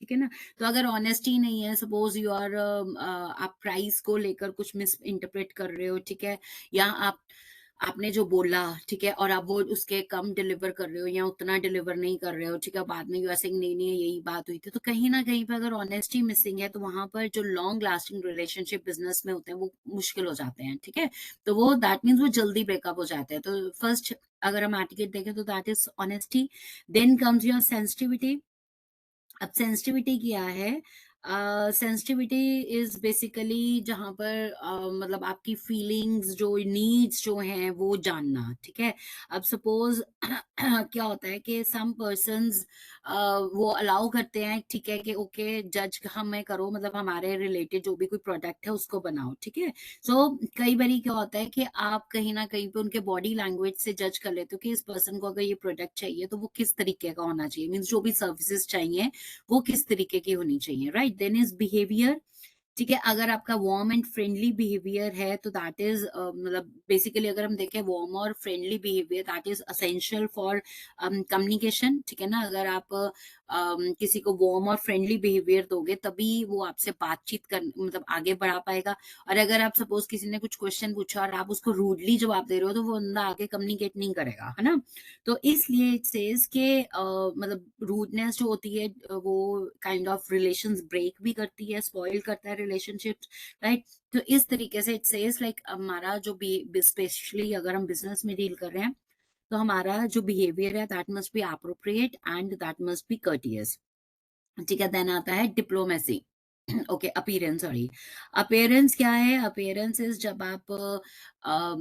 ठीक है ना? तो अगर ऑनेस्टी नहीं है, सपोज़ यू आर आप प्राइस को लेकर कुछ मिस इंटरप्रेट कर रहे हो, ठीक है? या आपने जो बोला, ठीक है? और आप वो उसके कम डिलीवर कर रहे हो या उतना डिलीवर नहीं कर रहे हो, ठीक है? बाद में यू आर सेइंग नहीं, यही बात हुई थी। तो कहीं न कहीं पे अगर ऑनेस्टी मिसिंग है, तो वहाँ पर जो लॉन्ग लास्टिंग रिलेशनशिप बिज़नेस में होते हैं, वो मुश्किल हो जाते हैं, ठीक है? तो वो दैट मीन्स वो जल्दी ब्रेकअप हो जाते हैं। तो फर्स्ट अगर हम एटिकेट देखें तो that is honesty, then comes your sensitivity. अब सेंसिटिविटी क्या है? सेंसिटिविटी इज बेसिकली जहाँ पर मतलब आपकी फीलिंग्स जो नीड्स जो हैं वो जानना, ठीक है? अब सपोज क्या होता है कि सम पर्सन्स वो अलाउ करते हैं, ठीक है, कि ओके जज हमें करो, मतलब हमारे रिलेटेड जो भी कोई प्रोडक्ट है उसको बनाओ, ठीक है? सो कई बारी क्या होता है कि आप कहीं ना कहीं पे उनके बॉडी लैंग्वेज से जज कर लेते हो कि इस पर्सन को अगर ये प्रोडक्ट चाहिए तो वो किस तरीके का होना चाहिए, मीन्स जो भी सर्विसेज चाहिए वो किस तरीके की होनी चाहिए, राइट? देन इज बिहेवियर, ठीक है? अगर आपका वार्म एंड फ्रेंडली बिहेवियर है तो दैट इज मतलब बेसिकली अगर हम देखें वार्म और friendly behaviour that is essential for communication, ठीक है ना? अगर आप किसी को वार्म और फ्रेंडली बिहेवियर दोगे तभी वो आपसे बातचीत कर मतलब आगे बढ़ा पाएगा। और अगर आप सपोज किसी ने कुछ क्वेश्चन पूछा और आप उसको रूडली जवाब दे रहे हो तो वो बंदा आगे कम्युनिकेट नहीं करेगा, है ना? तो इसलिए इट सेज के मतलब रूडनेस जो होती है वो काइंड ऑफ रिलेशंस ब्रेक भी करती है, स्पॉइल करता है रिलेशनशिप्स, राइट? तो इस तरीके से इट सेज लाइक हमारा जो भी स्पेशली अगर हम बिजनेस में डील कर रहे हैं तो हमारा जो बिहेवियर है that must be appropriate and that must be courteous, ठीक है? देन आता है diplomacy. Okay, appearance, sorry. Appearance क्या है? अपीयरेंस इज जब आप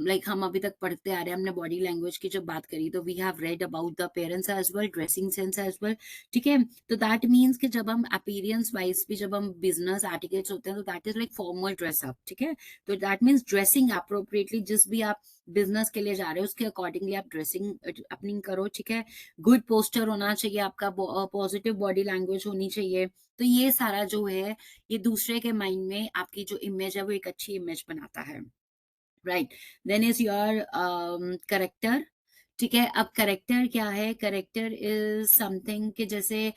लाइक हम अभी तक पढ़ते आ रहे हैं, हमने बॉडी लैंग्वेज की जब बात करी तो we have read about the appearance as well, dressing sense as well, ठीक है? तो दैट मीन्स कि जब हम अपीयरेंस वाइज भी जब हम बिजनेस एटिकेट्स होते हैं तो that is like formal dress up, ठीक है? तो दैट मीन्स ड्रेसिंग अप्रोप्रिएटली, जिस भी आप बिजनेस के लिए जा रहे हो उसके अकॉर्डिंगली आप ड्रेसिंग अपनी करो, ठीक है? गुड पोस्टर होना चाहिए आपका, पॉजिटिव बॉडी लैंग्वेज होनी चाहिए। तो ये सारा जो है ये दूसरे के माइंड में आपकी जो इमेज है वो एक अच्छी इमेज बनाता है, right? Then is your character, ठीक है? अब करेक्टर क्या है? करेक्टर इज समथिंग कि जैसे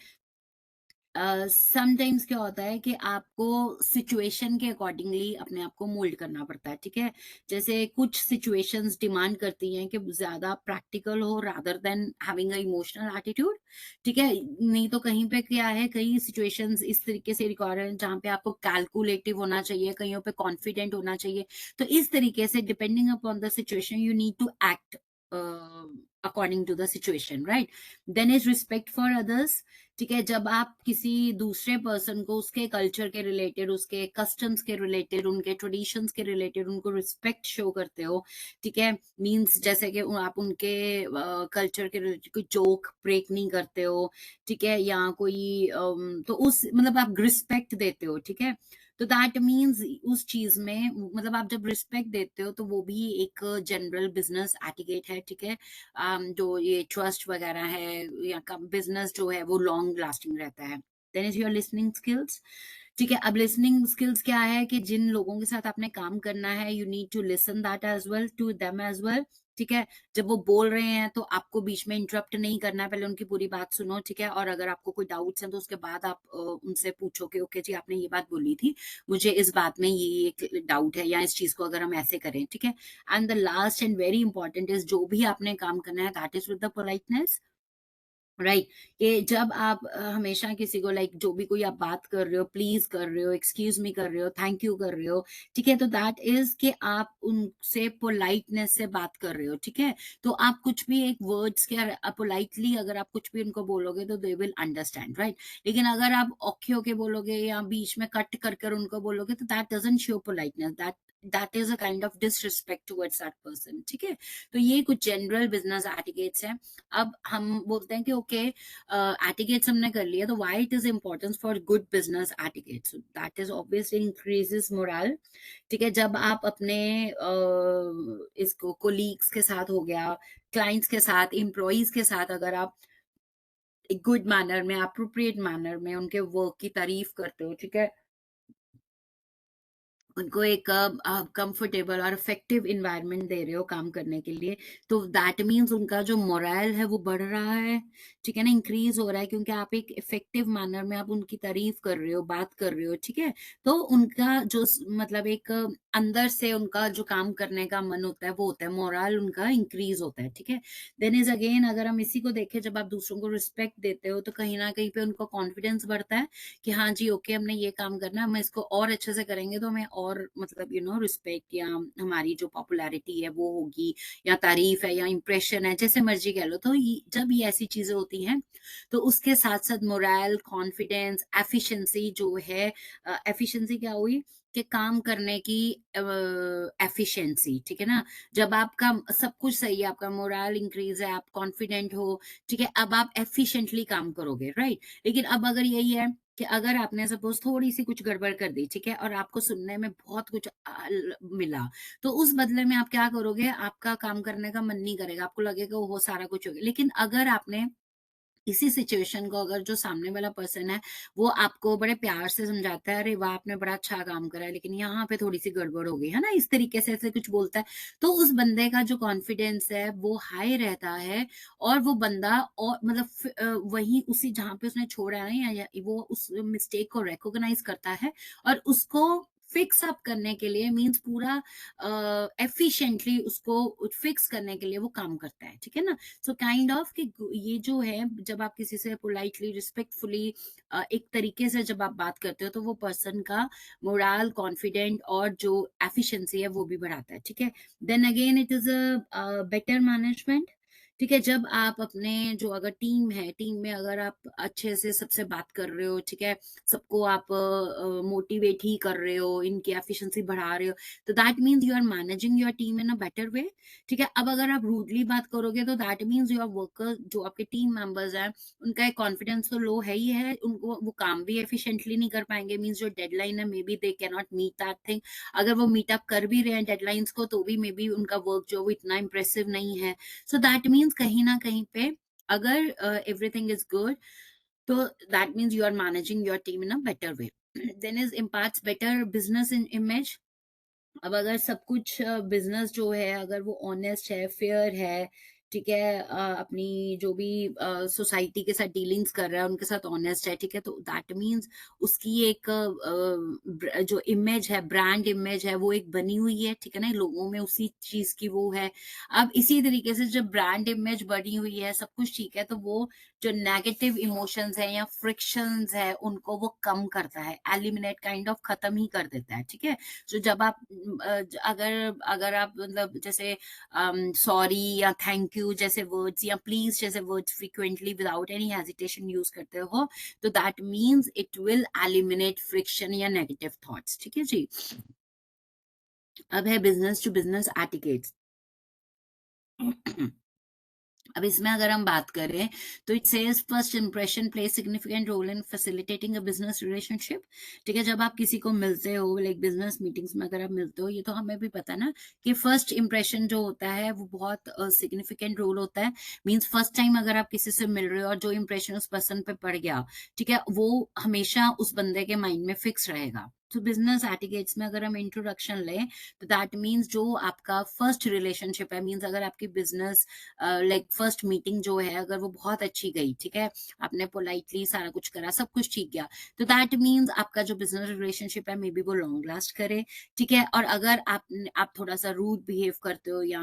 समटाइम्स क्या होता है कि आपको सिचुएशन के अकॉर्डिंगली अपने आप को मोल्ड करना पड़ता है, ठीक है? जैसे कुछ सिचुएशंस डिमांड करती हैं कि ज्यादा प्रैक्टिकल हो rather than having a emotional attitude, ठीक है? नहीं तो कहीं पे क्या है, कई सिचुएशंस इस तरीके से रिक्वायर है जहाँ पे आपको कैलकुलेटिव होना चाहिए, कहीं पे कॉन्फिडेंट होना चाहिए। तो इस तरीके से depending upon the situation you need to act according to the situation, right? Then is respect for others, ठीक है? जब आप किसी दूसरे पर्सन को उसके कल्चर के रिलेटेड, उसके कस्टम्स के रिलेटेड, उनके ट्रेडिशंस के रिलेटेड उनको रिस्पेक्ट शो करते हो, ठीक है? मींस जैसे कि आप उनके कल्चर के रिलेटेड कोई जोक ब्रेक नहीं करते हो, ठीक है? या कोई तो उस मतलब आप रिस्पेक्ट देते हो, ठीक है? तो दैट मीन्स उस चीज में मतलब आप जब रिस्पेक्ट देते हो तो वो भी एक जनरल बिजनेस एटिकेट है, ठीक है? जो ये ट्रस्ट वगैरह है या बिजनेस जो है वो लॉन्ग लास्टिंग रहता है। Then is your listening skills, ठीक है? अब लिसनिंग स्किल्स क्या है कि जिन लोगों के साथ आपने काम करना है you need to listen that as well to them as well, ठीक है? जब वो बोल रहे हैं तो आपको बीच में इंटरप्ट नहीं करना है, पहले उनकी पूरी बात सुनो, ठीक है? और अगर आपको कोई डाउट्स हैं तो उसके बाद आप उनसे पूछो कि ओके जी आपने ये बात बोली थी, मुझे इस बात में ये एक डाउट है या इस चीज को अगर हम ऐसे करें, ठीक है? And the last and very important is जो भी आपने काम करना है that is with the politeness, right? कि जब आप हमेशा किसी को लाइक जो भी कोई आप बात कर रहे हो, प्लीज कर रहे हो, एक्सक्यूज मी कर रहे हो, थैंक यू कर रहे हो, ठीक है? तो दैट इज कि आप उनसे पोलाइटनेस से बात कर रहे हो, ठीक है? तो आप कुछ भी एक वर्ड्स के पोलाइटली अगर आप कुछ भी उनको बोलोगे तो दे विल अंडरस्टैंड, राइट? लेकिन अगर आप औखे होके बोलोगे या बीच में कट कर कर उनको बोलोगे तो that doesn't show politeness, that is a kind of disrespect towards that person, ठीक है? तो ये कुछ जनरल बिजनेस एटिकेट्स हैं। अब हम बोलते हैं कि ओके एटिकेट्स हमने कर लिया तो why it is important for good business etiquettes, that is obviously increases moral, ठीक है? जब आप अपने इसको कोलीग्स के साथ हो गया, क्लाइंट्स के साथ, एम्प्लॉइज के साथ अगर आप एक गुड मैनर में, अप्रोप्रिएट मैनर में उनके वर्क की तारीफ करते हो, ठीक है? उनको एक कंफर्टेबल और इफेक्टिव एनवायरनमेंट दे रहे हो काम करने के लिए, तो दैट मीन्स उनका जो मोरल है वो बढ़ रहा है, ठीक है ना, इंक्रीज हो रहा है, क्योंकि आप एक इफेक्टिव मैनर में आप उनकी तारीफ कर रहे हो, बात कर रहे हो, ठीक है। तो उनका जो मतलब एक अंदर से उनका जो काम करने का मन होता है वो होता है, मोरल उनका इंक्रीज होता है, ठीक है। देन इज अगेन, अगर हम इसी को देखें, जब आप दूसरों को रिस्पेक्ट देते हो तो कहीं ना कहीं पे उनको कॉन्फिडेंस बढ़ता है कि हाँ जी, ओके, हमने ये काम करना है, हम इसको और अच्छे से करेंगे तो हमें और मतलब रिस्पेक्ट या हमारी जो पॉपुलैरिटी है वो होगी, या तारीफ है या इम्प्रेशन है, जैसे मर्जी कह लो। तो जब ये ऐसी चीजें होती हैं तो उसके साथ साथ मोरल, कॉन्फिडेंस, एफिशिएंसी जो है, एफिशिएंसी क्या हुई कि काम करने की एफिशिएंसी, ठीक है ना। जब आपका सब कुछ सही है, आपका मोरल इंक्रीज है, आप कॉन्फिडेंट हो, ठीक है, अब आप एफिशिएंटली काम करोगे, राइट। लेकिन अब अगर यही है कि अगर आपने सपोज थोड़ी सी कुछ गड़बड़ कर दी, ठीक है, और आपको सुनने में बहुत कुछ मिला, तो उस बदले में आप क्या करोगे, आपका काम करने का मन नहीं करेगा, आपको लगेगा वो सारा कुछ हो गया। लेकिन अगर आपने इसी सिचुएशन को, अगर जो सामने वाला पर्सन है वो आपको बड़े प्यार से समझाता है, अरे वाह, आपने बड़ा अच्छा काम करा है, लेकिन यहाँ पे थोड़ी सी गड़बड़ हो गई है ना, इस तरीके से ऐसे कुछ बोलता है, तो उस बंदे का जो कॉन्फिडेंस है वो हाई रहता है, और वो बंदा और मतलब वही उसी जहां पे उसने छोड़ा है ना, या वो उस मिस्टेक को रिकॉग्नाइज करता है, और उसको फिक्स अप करने के लिए, मीन्स पूरा एफिशिएंटली उसको फिक्स करने के लिए वो काम करता है, ठीक है ना। सो काइंड ऑफ कि ये जो है, जब आप किसी से पोलाइटली, रिस्पेक्टफुली, एक तरीके से जब आप बात करते हो, तो वो पर्सन का मोरल, कॉन्फिडेंट और जो एफिशिएंसी है वो भी बढ़ाता है, ठीक है। Then again it is a better management, ठीक है। जब आप अपने जो अगर टीम है, टीम में अगर आप अच्छे से सबसे बात कर रहे हो, ठीक है, सबको आप मोटिवेट ही कर रहे हो, इनकी एफिशिएंसी बढ़ा रहे हो, तो that means you are managing your team in a better way, ठीक है। अब अगर आप रूडली बात करोगे तो दैट मीन्स योर वर्कर, जो आपके टीम मेंबर्स हैं, उनका एक कॉन्फिडेंस तो लो है ही है, उनको वो काम भी एफिशिएंटली नहीं कर पाएंगे, मीन्स जो डेडलाइन है may be they can not meet that thing. अगर वो मीटअप कर भी रहे हैं डेडलाइंस को, तो भी मे बी उनका वर्क जो वो इतना इंप्रेसिव नहीं है। सो दैट मीन्स कहीं ना कहीं पे, अगर एवरीथिंग इज गुड, तो that means you are managing your team in a better way. Then is impacts better business in image. अब अगर सब कुछ बिजनेस जो है, अगर वो ऑनेस्ट है, फेयर है, ठीक है, अपनी जो भी सोसाइटी के साथ डीलिंग्स कर रहा है उनके साथ ऑनेस्ट है, ठीक है, तो दैट मीन्स उसकी एक जो इमेज है, ब्रांड इमेज है, वो एक बनी हुई है, ठीक है ना, लोगों में उसी चीज की वो है। अब इसी तरीके से जब ब्रांड इमेज बनी हुई है, सब कुछ ठीक है, तो वो जो नेगेटिव इमोशंस है या फ्रिक्शंस है उनको वो कम करता है, एलिमिनेट काइंड ऑफ खत्म ही कर देता है, ठीक है। तो जब आप अगर अगर आप मतलब जैसे सॉरी या थैंक यू जैसे वर्ड्स या प्लीज जैसे words frequently without any hesitation use करते हो, तो that means it will eliminate friction या नेगेटिव थॉट्स, ठीक है जी। अब है बिजनेस टू बिजनेस एटिकेट्स। अब इसमें अगर हम बात करें तो it says first impression play significant role in facilitating a business relationship, ठीक है। जब आप किसी को मिलते हो, लाइक बिजनेस मीटिंग्स में अगर आप मिलते हो, ये तो हमें भी पता ना कि फर्स्ट इंप्रेशन जो होता है वो बहुत सिग्निफिकेंट रोल होता है। मींस फर्स्ट टाइम अगर आप किसी से मिल रहे हो और जो इंप्रेशन उस पर्सन पे पड़ गया, ठीक है, वो हमेशा उस बंदे के माइंड में फिक्स रहेगा। तो बिजनेस एटिकेट्स में अगर हम इंट्रोडक्शन लें, तो दैट मीन्स जो आपका फर्स्ट रिलेशनशिप है, मीन्स अगर आपकी बिजनेस लाइक फर्स्ट मीटिंग जो है अगर वो बहुत अच्छी गई, ठीक है, आपने पोलाइटली सारा कुछ करा, सब कुछ ठीक गया, तो दैट मीन्स आपका जो बिजनेस रिलेशनशिप है मे बी वो लॉन्ग लास्ट करे, ठीक है। और अगर आप थोड़ा सा रूड बिहेव करते हो या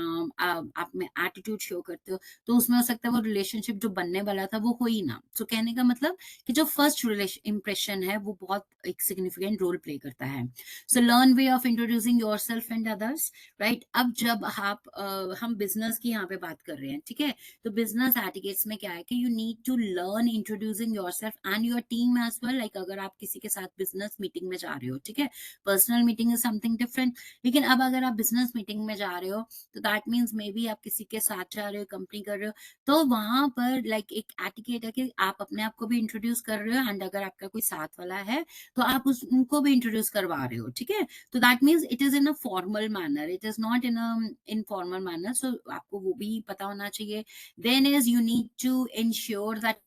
आप में एटीट्यूड शो करते हो, तो उसमें हो सकता है वो रिलेशनशिप जो बनने वाला था वो हो ही ना। सो कहने का मतलब कि जो फर्स्ट इंप्रेशन है वो बहुत एक सिग्निफिकेंट रोल प्ले करता है। So learn way of introducing your self and others, right. अब जब आप हम बिजनेस की यहाँ पे बात कर रहे हैं, ठीक है, तो बिजनेस एटिकेट्स में क्या है कि you need to learn introducing yourself and your team as well. Like अगर आप किसी के साथ बिजनेस मीटिंग में जा रहे हो, ठीक है, personal meeting is something different, लेकिन अब अगर आप बिजनेस मीटिंग में जा रहे हो, तो दैट मीन्स मे बी आप किसी के साथ जा रहे हो, कंपनी कर रहे हो, तो वहां पर लाइक एक एटिकेट है कि आप अपने आप को भी इंट्रोड्यूस कर रहे हो, एंड अगर आपका कोई साथ वाला है तो आप उनको भी इंट्रोड्यूस करवा रहे हो, ठीक है। तो that means it is in a formal manner, it is not in a informal manner, so आपको वो भी पता होना चाहिए। Then is you need to ensure that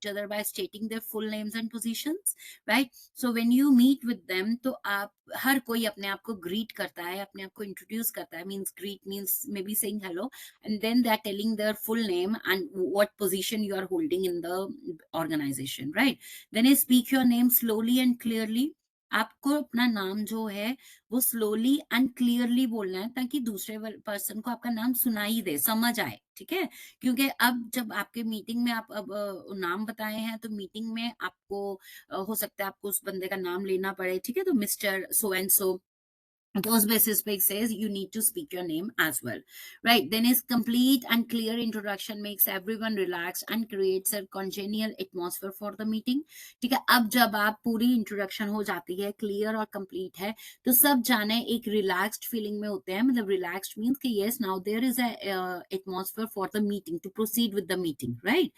each other by stating their full names and positions, right? So when you meet with them, तो आप हर कोई अपने आप को greet करता है, अपने आप को introduce करता है, means greet means maybe saying hello, and then they are telling their full name and what position you are holding in the organization, right? Then you speak your name slowly and clearly. आपको अपना नाम जो है वो slowly and clearly बोलना है, ताकि दूसरे पर्सन को आपका नाम सुनाई दे, समझ आए, ठीक है? क्योंकि अब जब आपके मीटिंग में आप अब नाम बताए हैं, तो मीटिंग में आपको हो सकता है आपको उस बंदे का नाम लेना पड़े, ठीक है? तो mister so and so, those basis it says you need to speak your name as well, right? Then is complete and clear introduction makes everyone relax and creates a congenial atmosphere for the meeting, ठीक है? अब जब आप पूरी introduction हो जाती है, clear और कंप्लीट है, तो सब जाने एक रिलैक्स्ड फीलिंग में होते हैं, मतलब रिलैक्स्ड मीन्स कि yes now there is a atmosphere for the meeting to proceed with the meeting, right?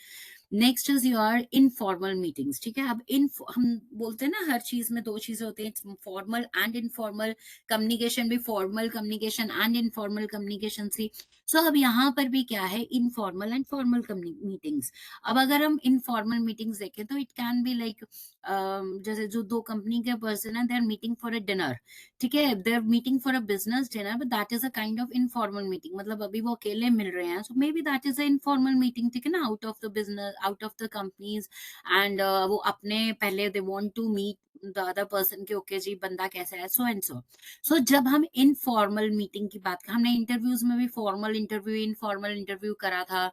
Next is your informal meetings, ठीक है? अब हम बोलते हैं ना, हर चीज में दो चीजें होती हैं, फॉर्मल एंड इनफॉर्मल कम्युनिकेशन भी, formal communication and informal communication थी। सो अब यहाँ पर भी क्या है, इनफॉर्मल एंड फॉर्मल मीटिंग्स। अब अगर हम इनफॉर्मल मीटिंग्स देखें तो इट कैन बी लाइक जैसे जो दो कंपनी के पर्सन है, they are meeting for a dinner, ठीक है? They are meeting for a business dinner, but that is a kind of informal meeting, मतलब अभी वो अकेले मिल रहे हैं, so may be that is a informal meeting, ठीक है ना? Out of the business, out of the companies, and वो अपने पहले they want to meet the other person के, ओके जी बंदा कैसा है, सो एंड सो। सो जब हम इनफॉर्मल मीटिंग की बात, हमने इंटरव्यूज में भी फॉर्मल इंटरव्यू, इनफॉर्मल इंटरव्यू करा था,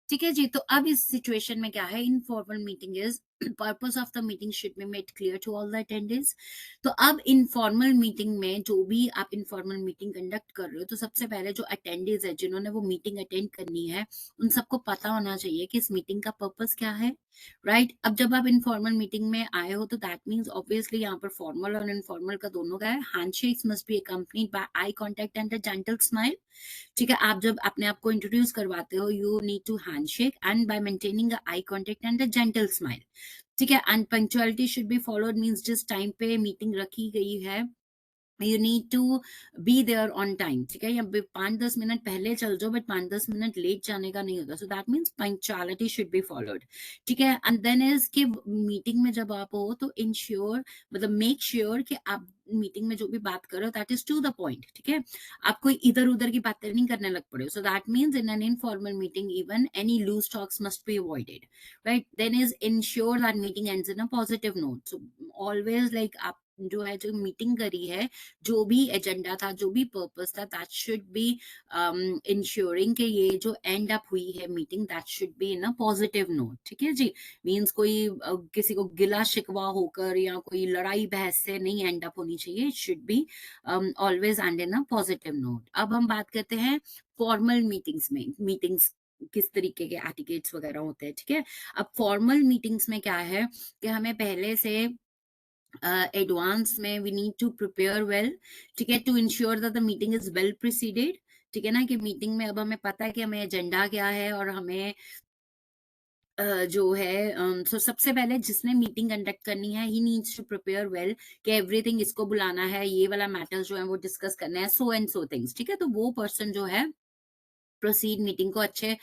ठीक है जी? तो अब इस सिचुएशन में क्या है, informal meeting is purpose of the meeting should be made clear to all the attendants. तो अब इनफॉर्मल मीटिंग में जो भी आप इनफॉर्मल मीटिंग कंडक्ट कर रहे हो, तो सबसे पहले जो अटेंडेंट्स है, जिन्होंने वो मीटिंग अटेंड करनी है, उन सबको पता होना चाहिए कि इस मीटिंग का पर्पस क्या है, राइट? अब जब आप इनफॉर्मल मीटिंग में आए हो, तो दैट मीन्स ऑब्वियसली यहाँ पर फॉर्मल और इनफॉर्मल का दोनों का है। Handshakes must be accompanied by I contact and a gentle smile, ठीक है? आप जब अपने आप को इंट्रोड्यूस करवाते हो, you need to handshake and by maintaining eye contact and a gentle smile, ठीक है? And punctuality should be followed, means जिस टाइम पे मीटिंग रखी गई है, you need to be there on time, ठीक है? या 5-10 मिनट पहले चल जाओ, बट 5-10 मिनट लेट जाने का नहीं होता। सो that means punctuality should be followed, ठीक है? एंड देन इज कि मीटिंग में जब आप हो, तो इंश्योर, मतलब मेक श्योर कि आप मीटिंग में जो भी बात करो that is to the point, ठीक है? आप कोई इधर उधर की बातें नहीं करने लग पड़े। So that means in an informal meeting even any loose talks must be avoided, right? Then is ensure that meeting ends in a positive note. So always like आप जो है, जो मीटिंग करी है, जो भी एजेंडा था, जो भी पर्पस था, दैट शुड बी इंश्योरिंग कि ये जो एंड अप हुई है meeting, that should be in a positive note, ठीक है जी? मींस कोई किसी को गिला शिकवा होकर या कोई लड़ाई बहस से नहीं एंड अप होनी चाहिए। It should be always and in a positive note. अब हम बात करते हैं फॉर्मल मीटिंग्स में, मीटिंग्स किस तरीके के एटिकेट्स वगैरह होते हैं, ठीक है? अब फॉर्मल मीटिंग्स में क्या है कि हमें पहले से एडवांस में we need to prepare well, ठीक है? To ensure that the meeting is well preceded, ठीक है ना? कि मीटिंग में अब हमें पता है कि हमें एजेंडा क्या है, और हमें जो है सो सबसे पहले जिसने मीटिंग कंडक्ट करनी है, he needs to prepare well कि एवरीथिंग, इसको बुलाना है, ये वाला मैटर्स जो है वो डिस्कस करना है, सो एंड सो थिंग्स, ठीक है? तो वो पर्सन जो है प्रोसीड मीटिंग को अच्छे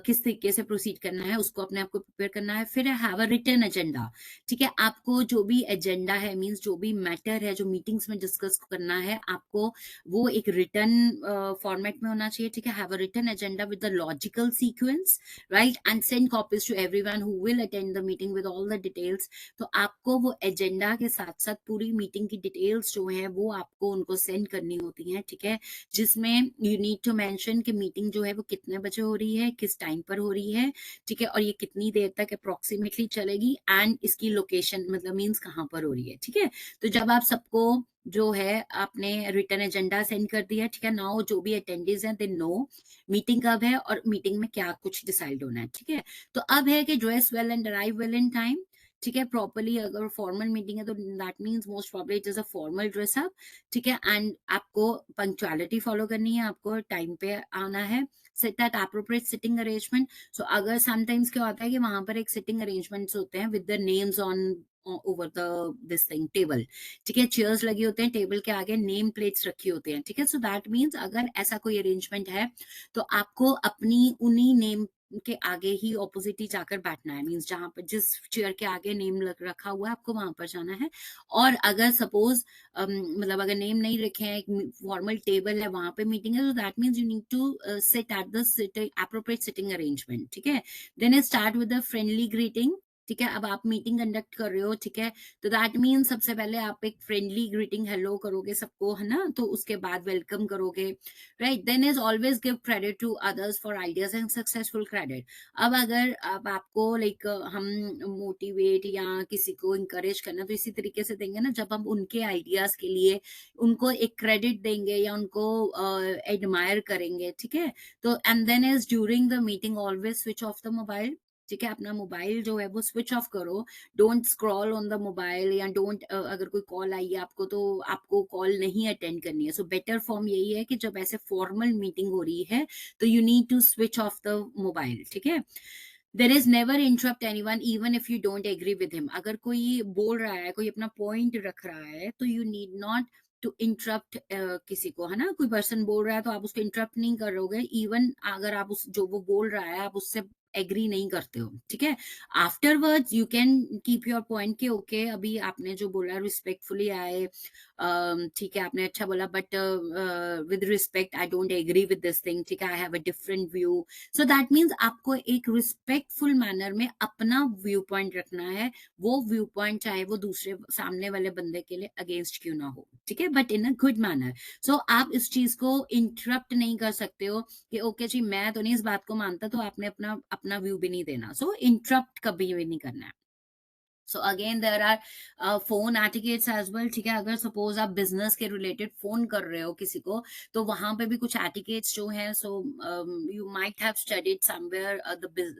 किस तरीके से प्रोसीड करना है, उसको अपने आप को प्रिपेयर करना है। फिर हैव अ रिटन एजेंडा, ठीक है? आपको जो भी एजेंडा है, मींस जो भी मैटर है जो मीटिंग्स में डिस्कस करना है, आपको वो एक रिटन फॉर्मेट में होना चाहिए, ठीक है? Have a written agenda with the logical sequence, right? And send copies to everyone who will attend the meeting with all the details. तो आपको वो एजेंडा के साथ साथ पूरी मीटिंग की डिटेल्स जो है वो आपको उनको सेंड करनी होती है, ठीक है? जिसमें यू नीड टू मेंशन कि मीटिंग जो है वो कितने बजे हो रही है, किस टाइम पर हो रही है, ठीक है? और ये कितनी देर तक अप्रोक्सीमेटली चलेगी, एंड इसकी लोकेशन, मतलब मीन्स कहाँ पर हो रही है, ठीक है? तो जब आप सबको जो है आपने रिटर्न एजेंडा सेंड कर दिया, ठीक है? नाउ जो भी अटेंडेंट्स हैं, दे नो मीटिंग कब है और मीटिंग में क्या कुछ डिसाइड होना है, ठीक है? तो अब है कि dress well and arrive well in time, ठीक है? प्रॉपर्ली, अगर फॉर्मल मीटिंग है तो that means most probably it is a formal dress up, ठीक है? एंड आपको पंक्चुअलिटी फॉलो करनी है, आपको टाइम पे आना है। Set that appropriate sitting arrangement. So अगर समटाइम्स क्या होता है कि वहां पर एक सिटिंग अरेंजमेंट्स होते हैं with the names on over the this thing table, ठीक है? चेयर्स लगी होते हैं, टेबल के आगे नेम प्लेट्स रखी होती हैं, ठीक है? सो दैट मीन्स अगर ऐसा कोई अरेंजमेंट है, तो आपको अपनी उन्हीं नेम के आगे ही ऑपोजिट ही जाकर बैठना है, मीन्स जहाँ पर जिस चेयर के आगे नेम रखा हुआ है आपको वहां पर जाना है। और अगर सपोज मतलब अगर नेम नहीं रखे हैं, एक फॉर्मल टेबल है, वहां पे मीटिंग है, तो that means you need to sit at the appropriate sitting arrangement, ठीक है। Then start with the friendly greeting, ठीक है। अब आप मीटिंग कंडक्ट कर रहे हो, ठीक है, तो दैट मीन सबसे पहले आप एक फ्रेंडली ग्रीटिंग हेलो करोगे सबको, है ना, तो उसके बाद वेलकम करोगे, right. Then is always give credit to others for ideas and successful credit. अब अगर अब आपको लाइक हम मोटिवेट या किसी को इंकरेज करना तो इसी तरीके से देंगे ना, जब हम उनके आइडियाज के लिए उनको एक क्रेडिट देंगे या उनको एडमायर करेंगे, ठीक है। तो and then is during the meeting always switch off the mobile, ठीक है। अपना मोबाइल जो है वो स्विच ऑफ करो, don't scroll on the mobile, या डोंट अगर कोई कॉल आई है आपको तो आपको कॉल नहीं अटेंड करनी है। सो बेटर फॉर्म यही है कि जब ऐसे फॉर्मल मीटिंग हो रही है तो you need to switch off the mobile, ठीक है। There is never interrupt anyone even if you don't agree with him. अगर कोई बोल रहा है, कोई अपना पॉइंट रख रहा है, तो you need not to interrupt किसी को, है ना। कोई पर्सन बोल रहा है तो आप उसको इंटरप्ट नहीं करोगे, इवन अगर आप उस जो वो बोल रहा है आप उससे एग्री नहीं करते हो, ठीक है। Afterwards you can keep your point के ओके अभी आपने जो बोला रिस्पेक्टफुली आए, ठीक है, आपने अच्छा बोला, but with respect I don't agree with this thing, ठीक है, I have a different view. So that means आपको एक रिस्पेक्टफुल मैनर में अपना व्यू पॉइंट रखना है, वो व्यू पॉइंट चाहे वो दूसरे सामने वाले बंदे के लिए अगेंस्ट क्यों ना हो, ठीक है, but in a good manner. So आप इस चीज को इंटरप्ट नहीं कर सकते हो कि ओके जी मैं तो नहीं इस बात को मानता, तो आपने अपना अपना व्यू भी नहीं देना। सो इंटरप्ट कभी भी नहीं करना है। So again there are phone etiquettes as well, ठीक है। अगर सपोज आप बिजनेस के रिलेटेड फोन कर रहे हो किसी को, तो वहां पे भी कुछ एटिकेट्स जो हैं, so you might have studied somewhere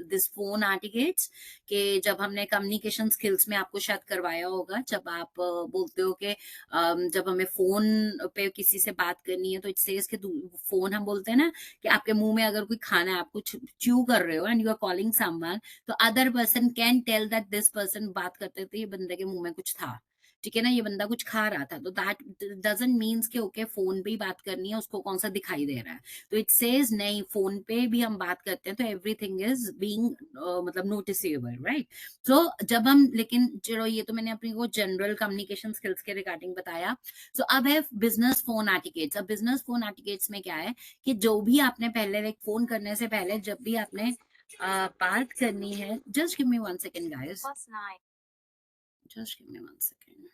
this phone etiquettes, कि जब हमने कम्युनिकेशन स्किल्स में आपको शायद करवाया होगा, जब आप बोलते हो कि जब हमें फोन पे किसी से बात करनी है तो इट सेज कि फोन, हम बोलते हैं ना कि आपके मुंह में अगर कोई खाना है, आप कुछ च्यू कर रहे हो and you are calling someone, तो other person can tell that this person बात करते थे, ये बंदे के मुंह में कुछ था, ठीक है ना, ये बंदा कुछ खा रहा था, तो दैट डजंट मीन्स कि ओके फोन पे ही बात करनी है, उसको कौन सा दिखाई दे रहा है। तो इट सेज नहीं, फोन पे भी हम बात करते हैं तो एवरीथिंग इज बीइंग मतलब नोटिसेबल, राइट। तो जब हम, लेकिन चलो ये तो मैंने अपनी वो जनरल कम्युनिकेशन स्किल्स के रिगार्डिंग बताया। सो अब है बिजनेस फोन एटिकेट्स। अब बिजनेस फोन एटिकेट्स में क्या है कि जो भी आपने पहले लाइक फोन करने से पहले जब भी आपने बात करनी है, just give me 1 second guys, just give me 1 second।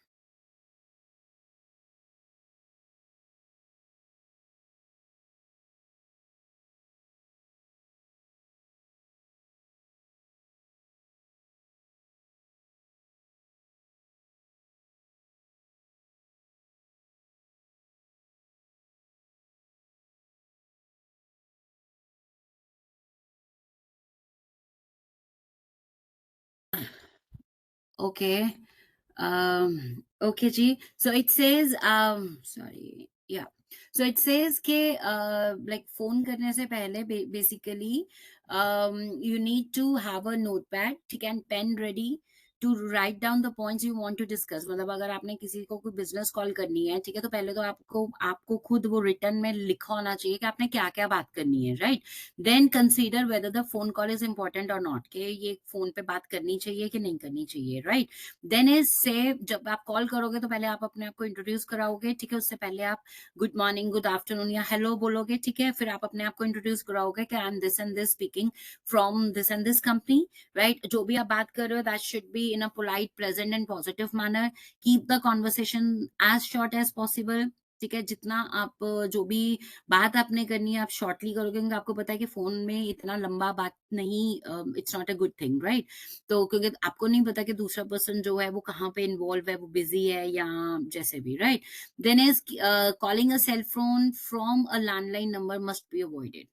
Okay. Okay, Ji. So it says, sorry, yeah. So it says कि like phone करने से पहले basically you need to have a notepad, ठीक है, and pen ready to write down the points you want to discuss। मतलब अगर आपने किसी को कोई बिजनेस कॉल करनी है, ठीक है, तो पहले तो आपको आपको खुद वो रिटर्न में लिखा होना चाहिए कि आपने क्या क्या बात करनी है, right. Then consider whether the phone call is important और नॉट, कि ये फोन पे बात करनी चाहिए कि नहीं करनी चाहिए, राइट। देन इज से जब आप कॉल करोगे तो पहले आप अपने आप को इंट्रोड्यूस कराओगे, ठीक है, उससे पहले आप गुड मॉर्निंग, गुड आफ्टरनून या हेलो बोलोगे, ठीक है। फिर आप अपने आप को इंट्रोड्यूस कराओगे कि I am this and this speaking from this and this company, right. जो भी आप बात कर रहे हो that should be in a polite, present and positive manner. Keep the conversation as short as possible, ठीक है। जितना आप जो भी बात आपने करनी है आप शॉर्टली करोगे, क्योंकि आपको पता है कि फोन में इतना लंबा बात नहीं, it's not a good thing, right. तो क्योंकि आपको नहीं पता कि दूसरा पर्सन जो है वो कहाँ पे इन्वॉल्व है, वो बिजी है या जैसे भी, right. Then is calling a cell phone from a landline number must be avoided,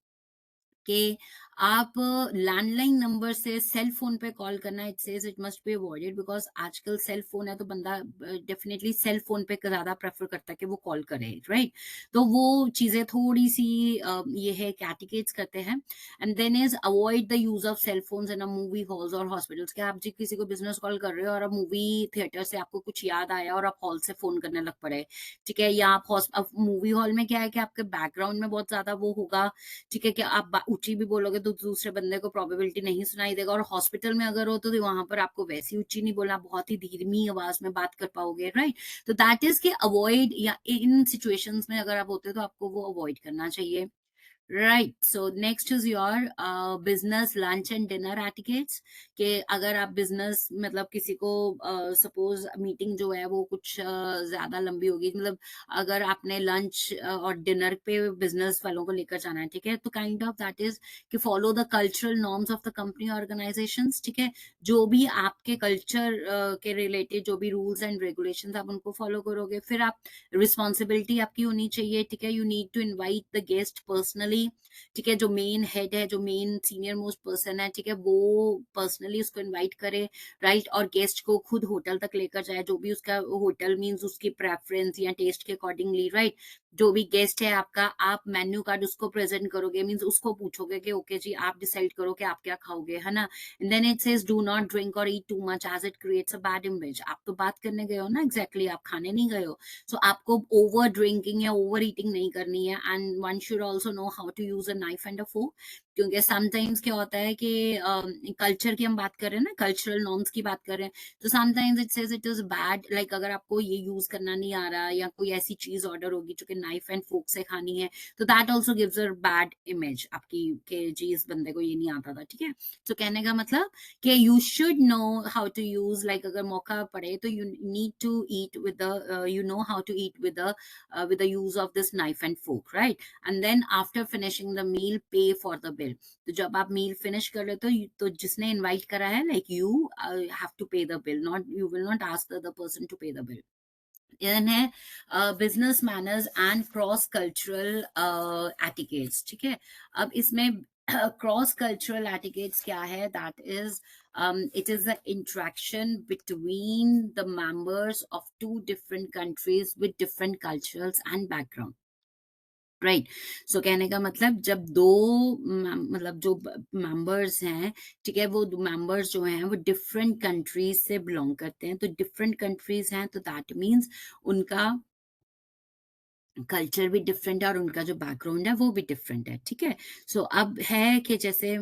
कि आप लैंडलाइन नंबर से सेल फोन पे कॉल करना, it says it must be avoided, because आजकल सेल फोन है तो बंदा डेफिनेटली सेल फोन पे ज्यादा प्रेफर करता है कि वो कॉल करे, राइट। तो वो चीजें थोड़ी सी ये है कैटिकेट्स करते हैं। And then is avoid the use of cell phones in a movie halls और हॉस्पिटल्स, कि आप जी किसी को बिजनेस कॉल कर रहे हो और अब मूवी थिएटर से आपको कुछ याद आया और आप हॉल से फोन करने लग पड़े, ठीक है। या आप मूवी हॉल में क्या है कि आपके बैकग्राउंड में बहुत ज्यादा वो होगा, ठीक है, कि आप ऊंची भी बोलोगे तो दूसरे बंदे को प्रोबेबिलिटी नहीं सुनाई देगा, और हॉस्पिटल में अगर हो तो वहाँ पर आपको वैसी ऊँची नहीं बोलना, बहुत ही धीमी आवाज़ में बात कर पाओगे, राइट? तो दैट इज़ कि अवॉइड, या इन सिचुएशंस में अगर आप होते हो तो आपको वो अवॉइड करना चाहिए। Right, so next is your business lunch and dinner etiquettes, कि अगर आप बिजनेस मतलब किसी को सपोज मीटिंग जो है वो कुछ ज्यादा लंबी होगी, मतलब अगर आपने लंच और डिनर पे बिजनेस वालों को लेकर जाना है, ठीक है, तो काइंड ऑफ दैट इज कि follow the cultural norms of the company organisations, ठीक है, जो भी आपके कल्चर के रिलेटेड जो भी रूल्स एंड रेगुलेशंस आप उनको फॉलो करोगे। फिर आप रिस्पॉन्सिबिलिटी आपकी होनी चाहिए, ठीक है, you need to invite the guest personally, ठीक है, जो मेन हेड है, जो मेन सीनियर मोस्ट पर्सन है, ठीक है, वो पर्सनली उसको इनवाइट करे, राइट, और गेस्ट को खुद होटल तक लेकर जाए, जो भी उसका होटल मींस उसकी प्रेफरेंस या टेस्ट के अकॉर्डिंगली, राइट, जो भी गेस्ट है आपका, आप मेन्यू कार्ड उसको प्रेजेंट करोगे, मींस उसको पूछोगे कि ओके जी आप डिसाइड करो कि आप क्या खाओगे, है ना। And then it says do not drink or eat too much as it creates a bad image. आप तो बात करने गए हो ना, एग्जैक्टली आप खाने नहीं गए हो। सो आपको ओवर ड्रिंकिंग या ओवर ईटिंग नहीं करनी है, and one should also know how to use a knife and a fork, क्योंकि समटाइम्स क्या होता है कि कल्चर की हम बात कर रहे हैं ना, कल्चरल नॉर्म्स की बात कर रहे हैं, तो sometimes it says it is bad, like अगर आपको ये यूज करना नहीं आ रहा, या कोई ऐसी चीज ऑर्डर होगी जो कि नाइफ एंड फोर्क से खानी है, तो that also gives a bad image आपकी, के जी इस बंदे को ये नहीं आता था, ठीक है। तो कहने का मतलब कि you should know how to use, like अगर मौका पड़े तो you need to eat with the, you know how to eat with the use of this knife and fork, right? And then after finishing the meal, pay for the bill. तो जब आप मील finish कर लेते हो तो जिसने invite करा है, like you have to pay the bill, not you will not ask the person to pay the bill. Then है business manners and cross cultural etiquettes, ठीक है। अब इसमें क्रॉस कल्चरल एटिकेट्स क्या है, that is it is the interaction between the members of two different countries with different cultures and background, right. So कहने का मतलब जब दो मतलब जो मेंबर्स हैं, ठीक है, वो मेंबर्स जो हैं वो डिफरेंट कंट्रीज से बिलोंग करते हैं, तो डिफरेंट कंट्रीज हैं तो दैट मीन्स उनका कल्चर भी डिफरेंट है और उनका जो बैकग्राउंड है वो भी डिफरेंट है, ठीक है। सो अब है कि जैसे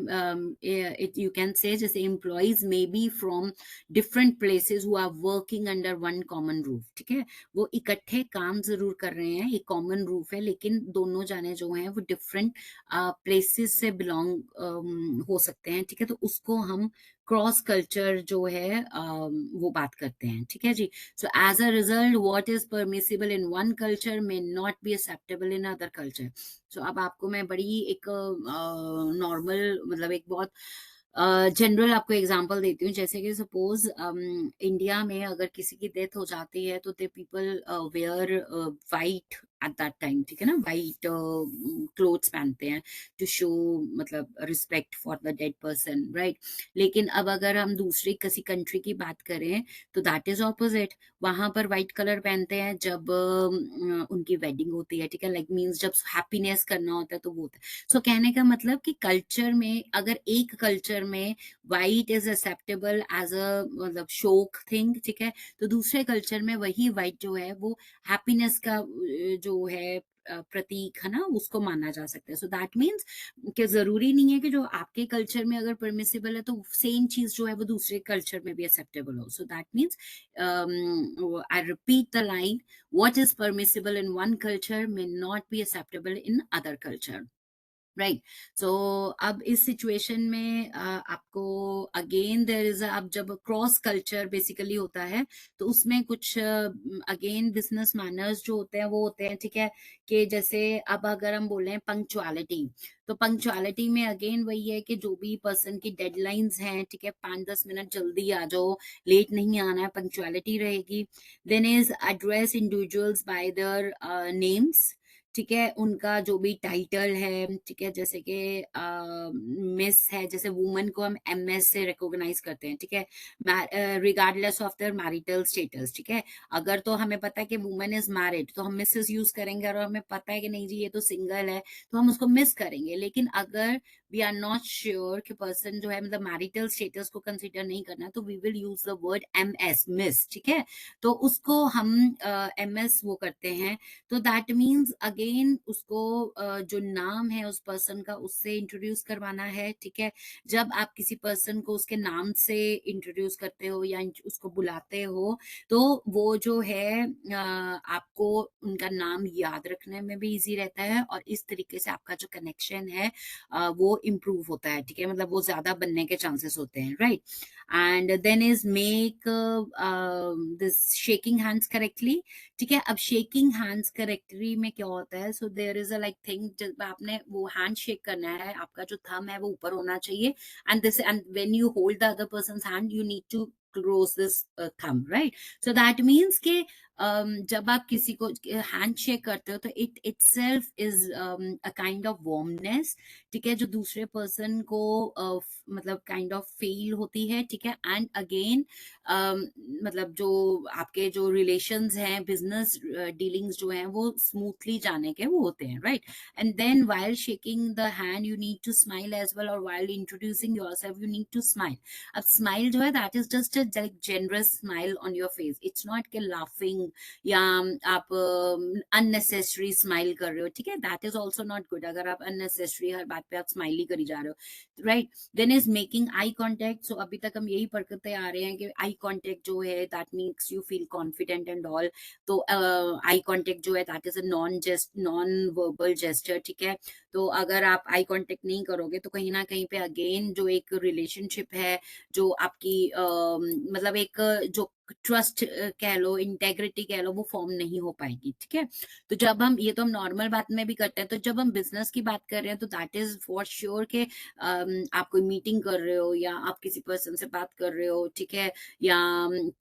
इट यू कैन से जैसे employees may be from different places who are working under one common roof, ठीक है, वो इकट्ठे काम जरूर कर रहे हैं, एक कॉमन रूफ है, लेकिन दोनों जाने जो हैं वो डिफरेंट प्लेसेस से बिलोंग हो सकते हैं, ठीक है, तो उसको हम क्रॉस कल्चर जो है वो बात करते हैं, ठीक है जी। So as a result, what is permissible in one culture may not be acceptable in other culture. So अब आपको मैं बड़ी एक नॉर्मल मतलब एक बहुत जनरल आपको एग्जांपल देती हूँ, जैसे कि सपोज इंडिया में अगर किसी की डेथ हो जाती है तो they people wear white at that time, ठीक है ना, वाइट क्लोथ्स पहनते हैं टू शो मतलब respect for the dead person, right. लेकिन अब अगर हम दूसरी किसी कंट्री की बात करें तो दैट इज ऑपोजिट, वहां पर व्हाइट कलर पहनते हैं जब उनकी वेडिंग होती है, ठीक है, लाइक मीन्स जब हैप्पीनेस करना होता है तो वो होता है। सो कहने का मतलब कि कल्चर में अगर एक कल्चर में white is acceptable as a मतलब शोक थिंग, ठीक है, तो दूसरे कल्चर में वही व्हाइट जो है वो हैप्पीनेस का जो है प्रतीक है ना, उसको माना जा सकता है। सो दैट मीन्स कि जरूरी नहीं है कि जो आपके कल्चर में अगर परमिसिबल है तो सेम चीज जो है वो दूसरे कल्चर में भी एक्सेप्टेबल हो। सो that means I repeat the line, what is permissible in one culture may not be acceptable in other culture, right. So अब इस सिचुएशन में आपको अगेन देयर इज अब जब क्रॉस कल्चर बेसिकली होता है तो उसमें कुछ अगेन बिजनेस मैनर्स जो होते हैं वो होते हैं, ठीक है, कि जैसे अब अगर हम बोले पंक्चुअलिटी, तो पंक्चुअलिटी में अगेन वही है कि जो भी पर्सन की डेडलाइंस हैं, ठीक है, 5-10 मिनट जल्दी आ जाओ, लेट नहीं आना है, पंक्चुअलिटी रहेगी। Then is address individuals by their names, ठीक है, उनका जो भी टाइटल है, ठीक है, जैसे कि मिस है, जैसे वुमन को हम एमएस से रिकॉग्नाइज करते हैं, ठीक है, regardless of their marital status, ठीक है। अगर तो हमें पता है कि वुमन इज मैरिड तो हम मिसेस यूज करेंगे, और हमें पता है कि नहीं जी ये तो सिंगल है तो हम उसको मिस करेंगे। लेकिन अगर वी आर नॉट श्योर कि पर्सन जो है मतलब मैरिटल स्टेटस को कंसिडर नहीं करना, तो we will use the word MS, miss, ठीक है। तो उसको हम MS वो करते हैं, तो दैट मीन्स अगेन उसको जो नाम है उस पर्सन का उससे इंट्रोड्यूस करवाना है, ठीक है। जब आप किसी पर्सन को उसके नाम से इंट्रोड्यूस करते हो या उसको बुलाते हो, तो वो जो है आपको उनका नाम याद रखने में भी इजी रहता है, और इस तरीके से आपका जो कनेक्शन है वो इम्प्रूव होता है, ठीक है। मतलब वो ज्यादा बनने के चांसेस होते हैं, right. And then is make this shaking hands correctly, ठीक है। अब शेकिंग हैंड्स करेक्टली में क्या होता है, so there is a like thing, जब आपने वो हैंड शेक करना है, आपका जो थंब है वो ऊपर होना चाहिए, and when you hold the other person's hand, you need to close this thumb, right? So that means कि जब आप किसी को हैंड शेक करते हो, तो it itself is a kind of warmness, ठीक है, जो दूसरे पर्सन को मतलब काइंड ऑफ फील होती है, ठीक है। एंड अगेन मतलब जो आपके जो रिलेशंस हैं, बिजनेस डीलिंग्स जो हैं, वो स्मूथली जाने के वो होते हैं, right. And then while shaking the hand, you need to smile as well, or while introducing yourself, you need to smile. अब smile जो है, that is just a like generous smile on your face. It's not के laughing या आप unnecessary smile कर रहे हो, ठीक है। That is also not good. अगर आप unnecessary हर बात पे आप smile ही करी जा रहे हो, right? Then is making eye contact. So अभी तक हम यही पढ़ते आ रहे हैं कि eye contact जो है, that makes you feel confident and all. तो आई कांटेक्ट जो है, that is a non verbal gesture, ठीक है। तो अगर आप आई कांटेक्ट नहीं करोगे, तो कहीं ना कहीं पे अगेन जो एक रिलेशनशिप है, जो आपकी मतलब एक जो ट्रस्ट कह लो, इंटेग्रिटी कह लो, वो फॉर्म नहीं हो पाएगी, ठीक है। तो जब हम ये तो हम नॉर्मल बात में भी करते हैं, तो जब हम बिजनेस की बात कर रहे हैं, तो दैट इज फॉर श्योर के आप कोई मीटिंग कर रहे हो या आप किसी पर्सन से बात कर रहे हो, ठीक है, या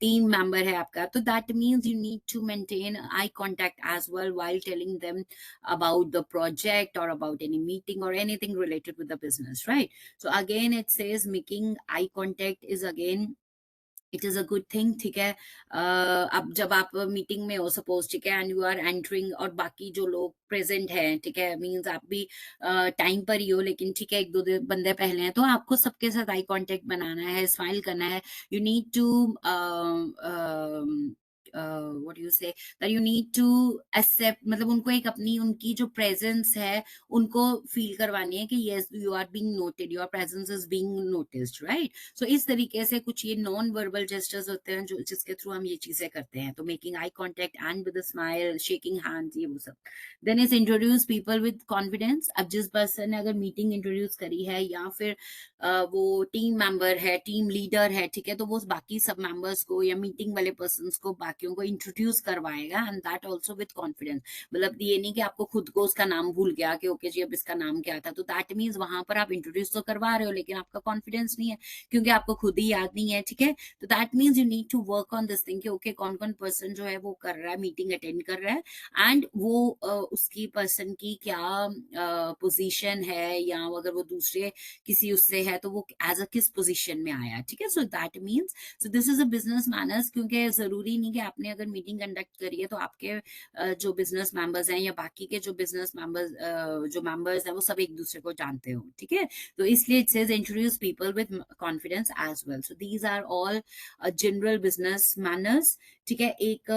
टीम मेंबर है आपका, तो that means you need to maintain eye contact as well while telling them about the project or about any meeting or anything related with the business, right? So again it says making eye contact is again it is a good thing, ठीक है। अब जब आप meeting में हो suppose, ठीक है, and you are entering, और बाकी जो लोग प्रेजेंट हैं, ठीक है, मीन्स आप भी टाइम पर ही हो, लेकिन ठीक है, एक दो बंदे पहले हैं, तो आपको सबके साथ आई कांटेक्ट बनाना है, स्माइल करना है। You need to what do you say, that you need to accept, मतलब उनको एक अपनी उनकी जो प्रेजेंस है उनको फील करवानी है कि yes you are being noted, your presence is being noticed, right? सो इस तरीके से कुछ ये नॉन वर्बल जेस्टर्स होते हैं जो जिसके थ्रू हम ये चीजें करते हैं। तो making eye contact and with a smile, shaking hands, ये वो सब। Then is introduce people with confidence. अब जिस पर्सन ने अगर मीटिंग इंट्रोड्यूस करी है, या फिर वो टीम मेंबर है, टीम लीडर है, ठीक है, तो वो बाकी सब मेंबर्स को या मीटिंग वाले पर्सन को, बाकियों को इंट्रोड्यूस करवाएगा, and that also with confidence. मतलब ये नहीं कि आपको खुद को उसका नाम भूल गया कि ओके जी अब इसका नाम क्या था, तो दैट मीन्स वहां पर आप इंट्रोड्यूस तो करवा रहे हो, लेकिन आपका कॉन्फिडेंस नहीं है, क्योंकि आपको खुद ही याद नहीं है, ठीक है। तो that means you need to work on this thing कि ओके कौन कौन पर्सन जो है वो कर रहा है, मीटिंग अटेंड कर रहा है, एंड वो उसकी पर्सन की क्या पोजीशन है, या अगर वो दूसरे किसी उससे है तो वो एज अ किस पोजीशन में आया, ठीक है। So that means, so this is a business manners, क्योंकि जरूरी नहीं कि आपने अगर मीटिंग कंडक्ट करी है तो आपके जो बिजनेस मेंबर्स हैं या बाकी के जो बिजनेस मेंबर्स जो मेंबर्स हैं वो सब एक दूसरे को जानते हो, ठीक है। तो इसलिए it says introduce people with confidence as well. So these are all general business manners, ठीक है। एक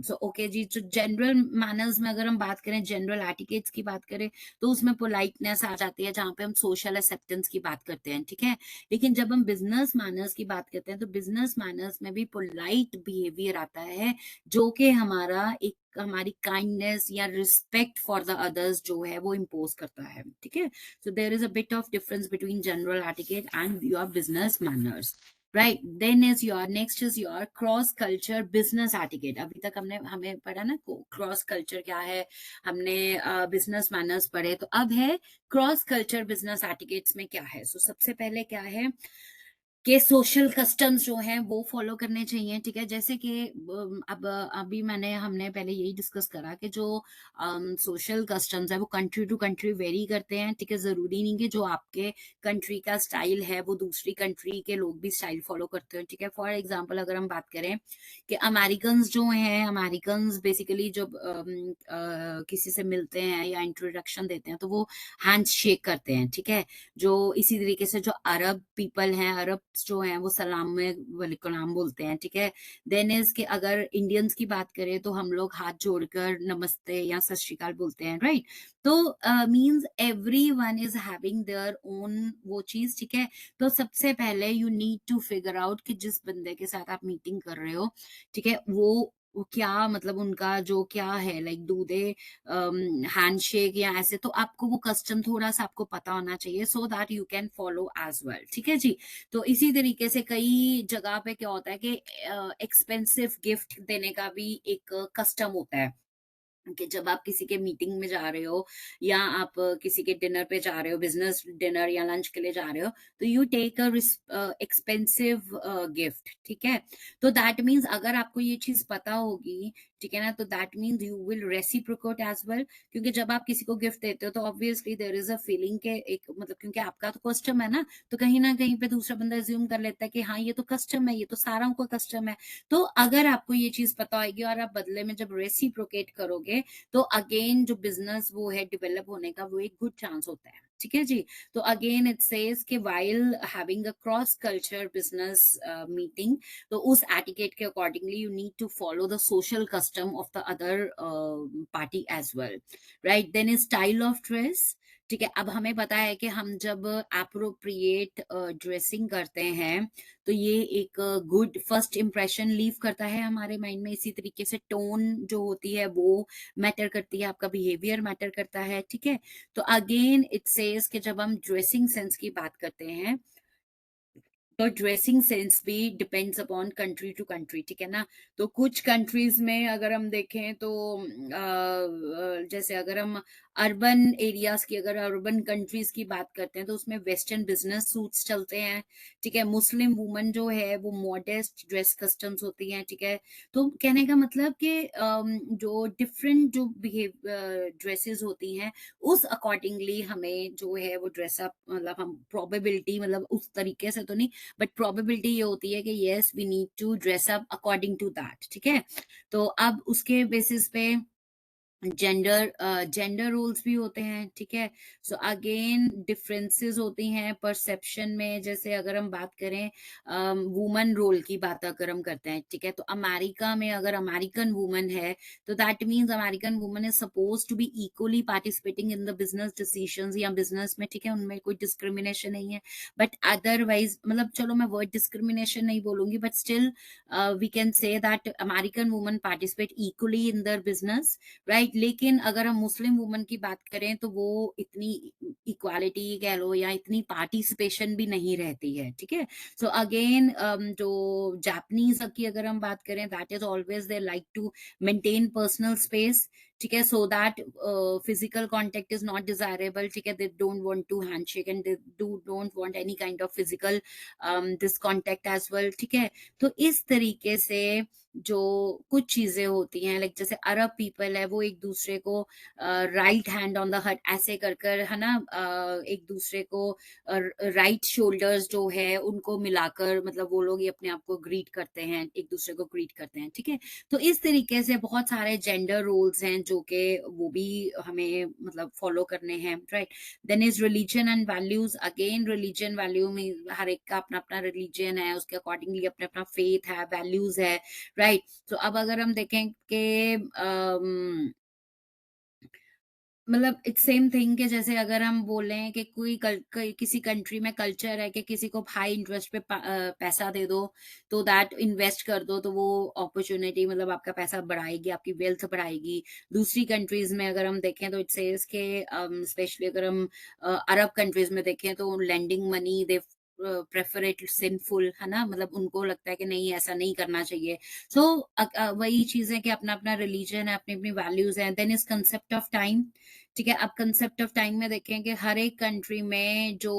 सो ओके जी, जो जनरल मैनर्स में अगर हम बात करें, जनरल एटिकेट्स की बात करें, तो उसमें पोलाइटनेस आ जाती है, जहां पे हम सोशल एक्सेप्टेंस की बात करते हैं, ठीक है। लेकिन जब हम बिजनेस मैनर्स की बात करते हैं, तो बिजनेस मैनर्स में भी पोलाइट बिहेवियर आता है, जो कि हमारा एक हमारी काइंडनेस या रिस्पेक्ट फॉर द अदर्स जो है वो इम्पोज करता है, ठीक है। So there is a bit of difference between general etiquette and your business manners, right. Then is your next is your cross culture business etiquette. अभी तक हमने हमें पढ़ा ना क्रॉस कल्चर क्या है, हमने बिजनेस मैनर्स पढ़े, तो अब है क्रॉस कल्चर बिजनेस एटिकेट्स में क्या है। सो सबसे पहले क्या है, के सोशल कस्टम्स जो हैं वो फॉलो करने चाहिए, ठीक है? जैसे कि अब अभी हमने पहले यही डिस्कस करा कि जो सोशल कस्टम्स है वो कंट्री टू कंट्री वेरी करते हैं, ठीक है? ज़रूरी नहीं कि जो आपके कंट्री का स्टाइल है वो दूसरी कंट्री के लोग भी स्टाइल फॉलो करते हैं, ठीक है? फॉर एग्ज़ाम्पल अगर हम बात करें कि अमेरिकन्स जो हैं, अमेरिकन्स बेसिकली जब किसी से मिलते हैं या इंट्रोडक्शन देते हैं तो वो हैंडशेक करते हैं, ठीक है? जो इसी तरीके से जो अरब पीपल हैं, अरब्स जो हैं वो सलाम में वालेकुम बोलते हैं, ठीक है? देन इज़ कि अगर इंडियंस की बात करें तो हम लोग हाथ जोड़कर नमस्ते या सत श्री अकाल बोलते हैं, राइट? तो means everyone is having their own वो चीज़, ठीक है? तो सबसे पहले you need to figure out कि जिस बंदे के साथ आप मीटिंग कर रहे हो, ठीक है? वो क्या मतलब उनका जो क्या है, लाइक डू दे हैंडशेक या ऐसे, तो आपको वो कस्टम थोड़ा-सा आपको पता होना चाहिए so that you can follow as well, ठीक है जी? तो इसी तरीके से कई जगह पे क्या होता है कि एक्सपेंसिव गिफ्ट देने का भी एक कस्टम होता है। कि जब आप किसी के मीटिंग में जा रहे हो या आप किसी के डिनर पे जा रहे हो, बिजनेस डिनर या लंच के लिए जा रहे हो, तो you take a expensive gift, ठीक है? तो दैट मीन्स अगर आपको ये चीज पता होगी, ठीक है ना, तो that means you will reciprocate as well, क्योंकि जब आप किसी को गिफ्ट देते हो तो obviously there is a feeling के एक मतलब, क्योंकि आपका तो कस्टम है ना कहीं पे दूसरा बंदा अज्यूम कर लेता है कि हाँ ये तो कस्टम है, ये तो सारा का कस्टम है। तो अगर आपको ये चीज पता होगी और आप बदले में जब रेसिप्रोकेट करोगे, तो अगेन जो बिजनेस वो है डेवलप होने का वो एक गुड चांस होता है, ठीक है जी? तो अगेन इट सेज कि while having a cross culture business meeting, तो उस एटिकेट के accordingly you need to follow the social custom of the other party as well, right? Then is style of dress, ठीक है? अब हमें पता है कि हम जब एप्रोप्रिएट ड्रेसिंग करते हैं तो ये एक गुड फर्स्ट इंप्रेशन लीव करता है हमारे माइंड में। इसी तरीके से टोन जो होती है वो मैटर करती है, आपका बिहेवियर मैटर करता है, ठीक है? तो अगेन इट सेज कि जब हम ड्रेसिंग सेंस की बात करते हैं तो ड्रेसिंग सेंस भी depends upon country to country, ठीक है ना? तो कुछ कंट्रीज में अगर हम देखें तो जैसे अगर हम अर्बन एरियाज की, अगर अर्बन कंट्रीज की बात करते हैं तो उसमें वेस्टर्न बिजनेस सूट्स चलते हैं, ठीक है? मुस्लिम वुमन जो है वो मॉडेस्ट ड्रेस कस्टम्स होती हैं, ठीक है? तो कहने का मतलब कि जो डिफरेंट जो बिहेव ड्रेसेस होती हैं उस अकॉर्डिंगली हमें जो है वो ड्रेसअप, मतलब हम प्रोबेबिलिटी, मतलब उस तरीके से तो नहीं, बट प्रोबेबिलिटी ये होती है कि yes we need to dress up according to that, ठीक है? तो अब उसके बेसिस पे जेंडर रोल्स भी होते हैं, ठीक है? सो अगेन डिफरेंसेस होती हैं परसेप्शन में। जैसे अगर हम बात करें वुमन रोल की बात अगर हम करते हैं, ठीक है? तो अमेरिका में अगर अमेरिकन वुमन है तो that means American woman is suppose to be equally participating in the business decisions या बिजनेस में, ठीक है? उनमें कोई डिस्क्रिमिनेशन नहीं है, बट अदरवाइज मतलब चलो मैं वर्ड डिस्क्रिमिनेशन नहीं बोलूंगी, but still we can say that American woman participate equally in their business, right? लेकिन अगर हम मुस्लिम वुमन की बात करें तो वो इतनी इक्वालिटी कह लो या इतनी पार्टिसिपेशन भी नहीं रहती है, ठीक है? सो अगेन जो जापानीज की अगर हम बात करें, that is always they like to maintain personal space, ठीक है? So that physical contact is not desirable, ठीक है? They don't want to handshake and they don't want any kind of physical this contact as well, ठीक है? तो इस तरीके से जो कुछ चीजें होती हैं, लाइक जैसे अरब पीपल है वो एक दूसरे को right hand on the heart ऐसे कर कर, है ना, एक दूसरे को राइट शोल्डर्स जो है उनको मिलाकर, मतलब वो लोग ये अपने आप को ग्रीट करते हैं, एक दूसरे को ग्रीट करते हैं, ठीक है? तो इस तरीके से बहुत सारे जेंडर रोल्स हैं जो कि वो भी हमें मतलब फॉलो करने हैं, right? Then is religion and values. Again religion value में हर एक का अपना अपना रिलीजन है, उसके अकॉर्डिंगली अपना अपना फेथ है, वैल्यूज है, राइट? तो अब अगर हम देखें कि मतलब इट्स सेम थिंग कि जैसे अगर हम बोलें कि किसी कंट्री में कल्चर है कि किसी को हाई इंटरेस्ट पे पैसा दे दो, तो दैट इन्वेस्ट कर दो, तो वो अपॉर्चुनिटी मतलब आपका पैसा बढ़ाएगी, आपकी वेल्थ बढ़ाएगी। दूसरी कंट्रीज में अगर हम देखें तो इट सेज के स्पेशली अगर हम अरब कंट्रीज में देखें तो lending money they prefer it sinful, है ना? मतलब उनको लगता है कि नहीं ऐसा नहीं करना चाहिए। सो वही चीज है कि अपना अपना रिलीजन है, अपनी अपनी वैल्यूज है। Then is concept of time, ठीक है? अब कंसेप्ट ऑफ टाइम में देखें कि हर एक कंट्री में जो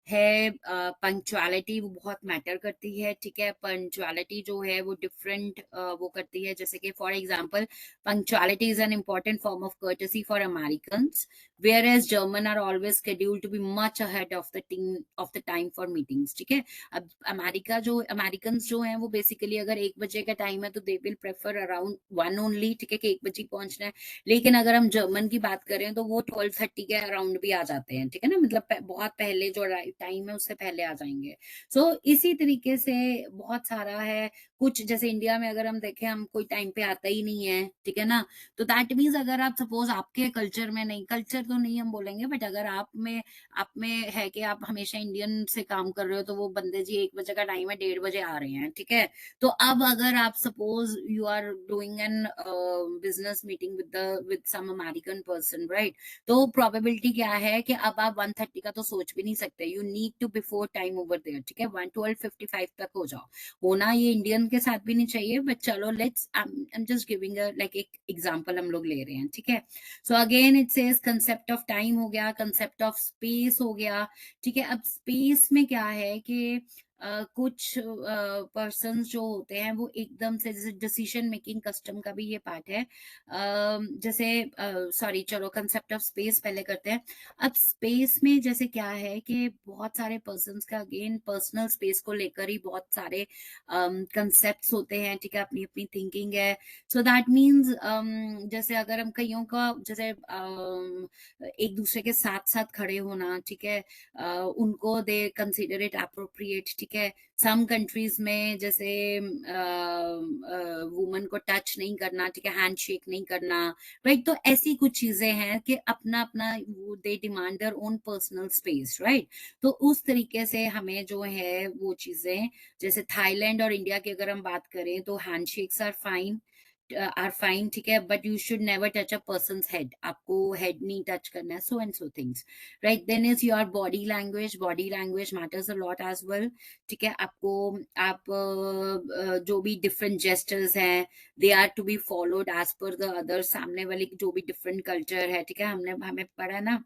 है पंक्चुअलिटी वो बहुत मैटर करती है, ठीक है? पंक्चुअलिटी जो है वो डिफरेंट वो करती है, जैसे कि for example punctuality is an important form of courtesy for Americans, whereas German are always scheduled to be much ahead of the time for meetings, ठीक है? अब अमेरिकन्स जो हैं वो बेसिकली अगर 1 बजे का टाइम है तो they will prefer around 1 only, ठीक है? कि 1 बजे ही पहुंचना है। लेकिन अगर हम जर्मन की बात करें तो वो 12:30 के अराउंड भी आ जाते हैं, ठीक है ना? मतलब बहुत पहले जो टाइम है उससे पहले आ जाएंगे। सो इसी तरीके से बहुत सारा है। कुछ जैसे इंडिया में अगर हम देखें, हम कोई टाइम पे आता ही नहीं है, ठीक है ना? तो दैट मीन्स अगर आप सपोज आपके कल्चर में नहीं, कल्चर तो नहीं हम बोलेंगे, बट अगर आप में है कि आप हमेशा इंडियन से काम कर रहे हो, तो वो बंदे जी 1 बजे का टाइम है, 1:30 बजे आ रहे हैं, ठीक है? तो अब अगर आप suppose you are doing an business meeting with some American person, right? तो प्रोबेबिलिटी क्या है कि अब आप 1:30 का तो सोच भी नहीं सकते, you need to before time over there, ठीक है? 12:55 तक हो जाओ। होना ये इंडियन के साथ भी नहीं चाहिए, बट चलो let's I am just giving like एक एग्जांपल हम लोग ले रहे हैं, ठीक है? So again it says concept of time हो गया, कंसेप्ट ऑफ स्पेस हो गया, ठीक है? अब स्पेस में क्या है कि कुछ पर्सन्स जो होते हैं वो एकदम से, जैसे डिसीजन मेकिंग कस्टम का भी ये पार्ट है। जैसे सॉरी, चलो कंसेप्ट ऑफ स्पेस पहले करते हैं। अब स्पेस में जैसे क्या है कि बहुत सारे पर्सन्स का अगेन पर्सनल स्पेस को लेकर ही बहुत सारे कंसेप्ट्स होते हैं, ठीक है? अपनी अपनी थिंकिंग है। सो दैट मीन्स जैसे अगर हम कईयों का जैसे एक दूसरे के साथ साथ खड़े होना, ठीक है? उनको दे कंसिडर इट अप्रोप्रिएट, ठीक है? सम कंट्रीज में जैसे वुमन को टच नहीं करना, ठीक है? हैंडशेक नहीं करना, राइट? तो ऐसी कुछ चीजें हैं कि अपना अपना they demand their own personal space, right? तो उस तरीके से हमें जो है वो चीजें, जैसे थाईलैंड और इंडिया की अगर हम बात करें तो हैंडशेक्स आर फाइन, ठीक है? But you should never touch a person's head, आपको हेड नहीं टच करना है, so and so things, right? Then is your body language matters a lot as well, ठीक है? आपको आप जो भी डिफरेंट जेस्टर्स हैं, they are to be followed as per the other, सामने वाले की जो भी डिफरेंट कल्चर है, ठीक है? हमने हमें पढ़ा है ना।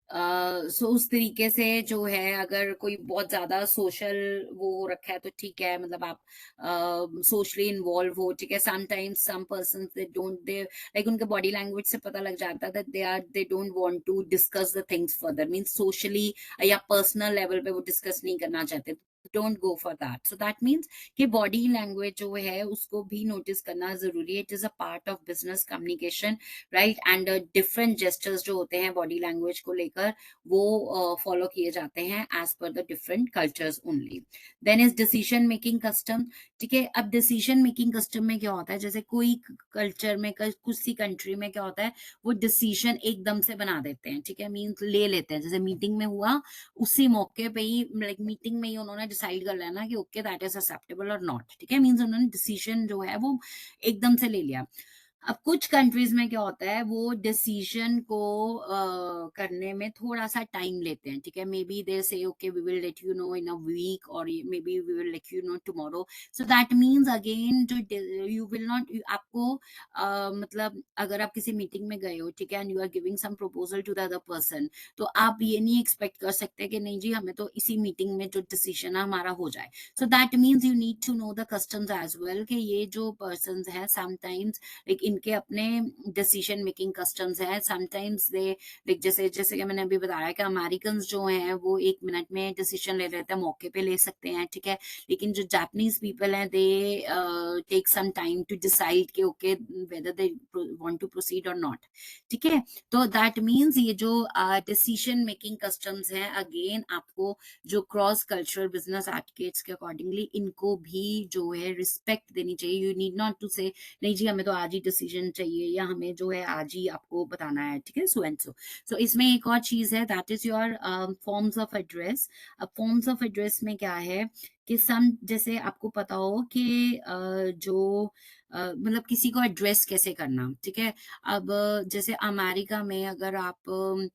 सो उस तरीके से जो है, अगर कोई बहुत ज्यादा सोशल वो हो रखा है तो ठीक है, मतलब आप सोशली इन्वॉल्व हो, ठीक है? Sometimes some person they don't they like, उनके बॉडी लैंग्वेज से पता लग जाता है that they don't want to discuss the things further, means socially या पर्सनल लेवल पे वो डिस्कस नहीं करना चाहते, don't go for that. So that means कि बॉडी लैंग्वेज जो है उसको भी नोटिस करना जरूरी है। It is a part of business communication, right? And different gestures जो होते हैं बॉडी लैंग्वेज को लेकर, वो फॉलो किए जाते हैं as per the different cultures only. Then is decision making custom, ठीक है? अब डिसीजन मेकिंग कस्टम में क्या होता है, जैसे कोई कल्चर में किसी कंट्री में क्या होता है, वो डिसीजन एकदम से बना देते हैं, ठीक है? मीन्स ले लेते हैं, जैसे मीटिंग में हुआ, उसी मौके पे ही, लाइक मीटिंग में ही उन्होंने डिसाइड कर लेना कि ओके दैट इज एक्सेप्टेबल और नॉट, ठीक है? मीन्स उन्होंने डिसीजन जो है वो एकदम से ले लिया। अब कुछ कंट्रीज में क्या होता है, वो डिसीजन को करने में थोड़ा सा टाइम लेते हैं, ठीक है? May be they say okay we will let you know in a week, or may be we will let you know tomorrow. So that means again जो यू विल नॉट, आपको मतलब अगर आप किसी मीटिंग में गए हो, ठीक है, and you are giving some proposal to the other person, तो आप ये नहीं एक्सपेक्ट कर सकते कि नहीं जी हमें तो इसी मीटिंग में जो डिसीजन है हमारा हो जाए। So that means you need to know the customs as well, कि ये जो पर्सन है समटाइम्स लाइक इनके अपने डिसीजन मेकिंग कस्टम्स हैं, समटाइम्स दे लाइक, जैसे जैसे कि मैंने अभी बताया कि अमेरिकन जो हैं वो 1 मिनट में डिसीजन ले लेते हैं, मौके पे ले सकते हैं, ठीक है? लेकिन जो जापानीज पीपल हैं, they take some time to decide कि okay whether they want to proceed or not, ठीक है? तो दैट मीन्स ये जो डिसीजन मेकिंग कस्टम्स हैं, अगेन आपको जो क्रॉस कल्चरल बिजनेस एटिकेट्स के अकॉर्डिंगली इनको भी जो है रिस्पेक्ट देनी चाहिए। यू नीड नॉट टू से नहीं जी हमें तो आज ही डिसीजन चाहिए, या हमें जो है आज ही आपको बताना है, ठीक है? सो एंड सो। सो इसमें एक और चीज है, that is your forms of address. अब फॉर्म्स ऑफ एड्रेस में क्या है कि सम, जैसे आपको पता हो कि जो मतलब किसी को एड्रेस कैसे करना, ठीक है? अब जैसे अमेरिका में अगर आप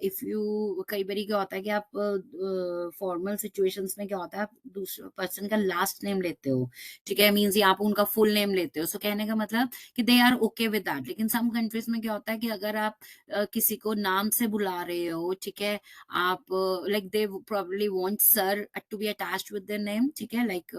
इफ यू कई बारी क्या होता है कि आप फॉर्मल सिचुएशंस में क्या होता है, आप दूसरे पर्सन का लास्ट नेम लेते हो, ठीक है, मीन्स या आप उनका फुल नेम लेते हो, सो कहने का मतलब कि they are okay with that. लेकिन सम कंट्रीज में क्या होता है कि अगर आप किसी को नाम से बुला रहे हो, ठीक है, आप like they probably want sir to be attached with their name, ठीक है, like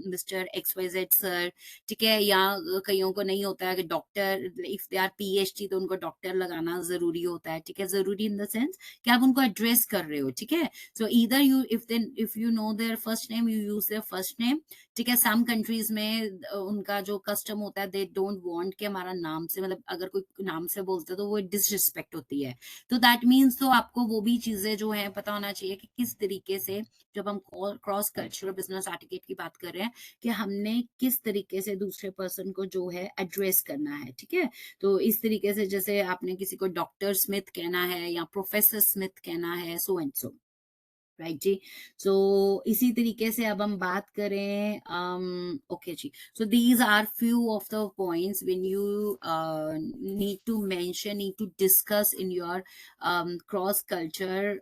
mister X Y Z sir, ठीक है, या कईयों को नहीं होता है कि doctor, if they are PhD तो उनको डॉक्टर लगाना जरूरी होता है, ठीक है, जरूरी इन द सेंस कि आप उनको एड्रेस कर रहे हो, ठीक है। So either you if you know their first name you use their first name, ठीक है। सम कंट्रीज में उनका जो कस्टम होता है, दे डोंट वांट कि हमारा नाम से, मतलब अगर कोई नाम से बोलते तो वो डिसरिस्पेक्ट होती है। तो दैट मीन्स तो आपको वो भी चीजें जो है पता होना चाहिए कि किस तरीके से, जब हम क्रॉस कल्चरल बिजनेस एटिकेट की बात कर रहे हैं, कि हमने किस तरीके से दूसरे पर्सन को जो है एड्रेस करना है, ठीक है। तो इस तरीके से जैसे आपने किसी को डॉक्टर स्मिथ कहना है या प्रोफेसर स्मिथ कहना है, सो एंड सो, राइट जी। सो इसी तरीके से अब हम बात करें, ओके जी, so these are few of the points when you need to mention, need to discuss in your cross culture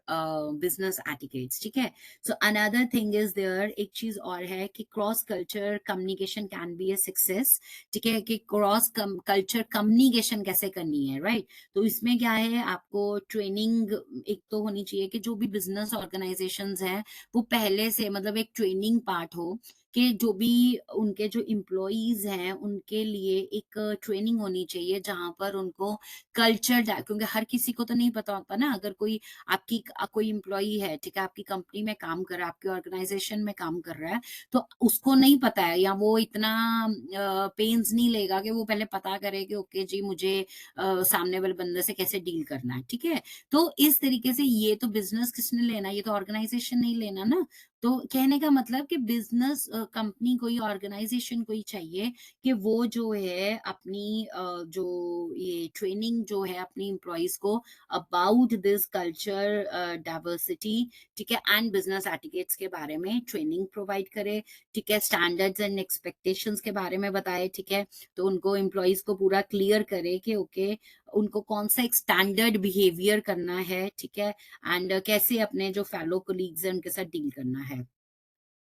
business etiquettes, ठीक है। So another thing is there, एक चीज और है कि cross culture communication can be a success, ठीक है, कि क्रॉस कल्चर कम्युनिकेशन कैसे करनी है, राइट। तो इसमें क्या है, आपको ट्रेनिंग एक तो होनी चाहिए कि जो भी बिजनेस ऑर्गेनाइजेशंस हैं वो पहले से, मतलब एक ट्रेनिंग पार्ट हो कि जो भी उनके जो इम्प्लॉइज हैं उनके लिए एक ट्रेनिंग होनी चाहिए जहां पर उनको कल्चर, क्योंकि हर किसी को तो नहीं पता होता ना, अगर कोई आपकी कोई इम्प्लॉई है, ठीक है, आपकी कंपनी में काम कर रहा है, आपकी ऑर्गेनाइजेशन में काम कर रहा है, तो उसको नहीं पता है या वो इतना पेन्स नहीं लेगा कि वो पहले पता करे कि ओके जी मुझे सामने वाले बंदे से कैसे डील करना है, ठीक है। तो इस तरीके से ये तो बिजनेस किसने लेना, ये तो ऑर्गेनाइजेशन नहीं लेना ना। तो कहने का मतलब कि बिजनेस कंपनी कोई ऑर्गेनाइजेशन कोई चाहिए कि वो जो है अपनी जो ये ट्रेनिंग जो है अपनी एम्प्लॉइज को अबाउट दिस कल्चर डाइवर्सिटी, ठीक है, एंड बिजनेस एटिकेट्स के बारे में ट्रेनिंग प्रोवाइड करे, ठीक है, स्टैंडर्ड्स एंड एक्सपेक्टेशंस के बारे में बताए, ठीक है। तो उनको एम्प्लॉइज को पूरा क्लियर करे कि ओके उनको कौन सा एक स्टैंडर्ड बिहेवियर करना है, ठीक है, एंड कैसे अपने जो फेलो कोलीग्स हैं उनके साथ डील करना है।